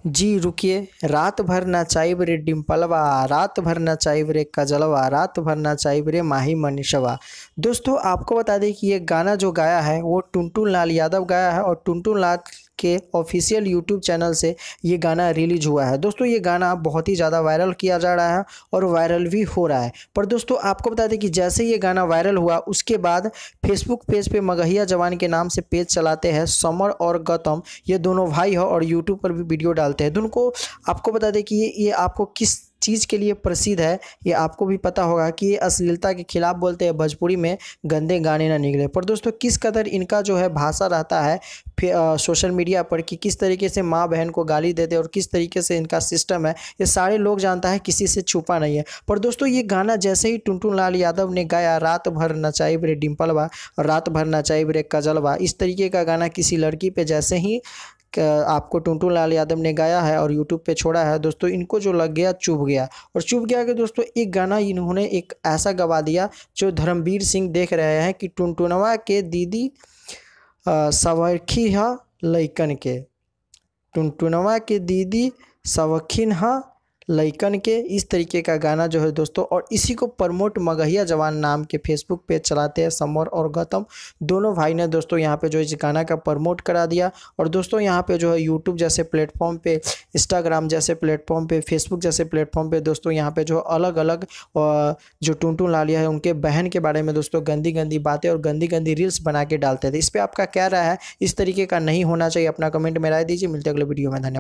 जी रुकिए, रात भर नचाइब रे डिम्पलवा, रात भर नचाइब रे कजलवा, रात भर नचाइब रे माही मनीषवा। दोस्तों आपको बता दें कि ये गाना जो गाया है वो टुनटुन लाल यादव गाया है और टुनटुन लाल के ऑफिशियल यूट्यूब चैनल से ये गाना रिलीज हुआ है। दोस्तों ये गाना बहुत ही ज़्यादा वायरल किया जा रहा है और वायरल भी हो रहा है। पर दोस्तों आपको बता दें कि जैसे ये गाना वायरल हुआ उसके बाद फेसबुक पेज पे मगहिया जवान के नाम से पेज चलाते हैं समर और गौतम, ये दोनों भाई हैं और यूट्यूब पर भी वीडियो डालते हैं। दोनों को आपको बता दें कि ये आपको किस चीज़ के लिए प्रसिद्ध है, ये आपको भी पता होगा कि ये अश्लीलता के खिलाफ बोलते हैं, भोजपुरी में गंदे गाने ना निकले। पर दोस्तों किस कदर इनका जो है भाषा रहता है सोशल मीडिया पर कि किस तरीके से माँ बहन को गाली देते हैं और किस तरीके से इनका सिस्टम है, ये सारे लोग जानता है, किसी से छुपा नहीं है। पर दोस्तों ये गाना जैसे ही टुनटुन लाल यादव ने गाया, रात भर नचाइब रे डिम्पलवा और रात भर नचाइब रे कजलवा, इस तरीके का गाना किसी लड़की पे जैसे ही आपको टुनटुन लाल यादव ने गाया है और यूट्यूब पे छोड़ा है, दोस्तों इनको जो लग गया चुभ गया। और चुभ गया कि दोस्तों एक गाना इन्होंने एक ऐसा गवा दिया जो धर्मवीर सिंह देख रहे हैं कि टुनटुनवा के दीदी सवखी हा लइकन के, टुनटुनवा के दीदी सवखिन हा लइकन के, इस तरीके का गाना जो है दोस्तों। और इसी को प्रमोट मगहिया जवान नाम के फेसबुक पेज चलाते हैं समर और गौतम, दोनों भाई ने दोस्तों यहाँ पे जो इस गाना का प्रमोट करा दिया। और दोस्तों यहाँ पे जो है यूट्यूब जैसे प्लेटफॉर्म पे, इंस्टाग्राम जैसे प्लेटफॉर्म पे, फेसबुक जैसे प्लेटफॉर्म पे दोस्तों यहाँ पे जो अलग अलग जो टुनटुन लालिया है उनके बहन के बारे में दोस्तों गंदी गंदी बातें और गंदी गंदी रील्स बना के डालते थे। इस पर आपका क्या राय है? इस तरीके का नहीं होना चाहिए, अपना कमेंट में राय दीजिए। मिलते अगले वीडियो में, धन्यवाद।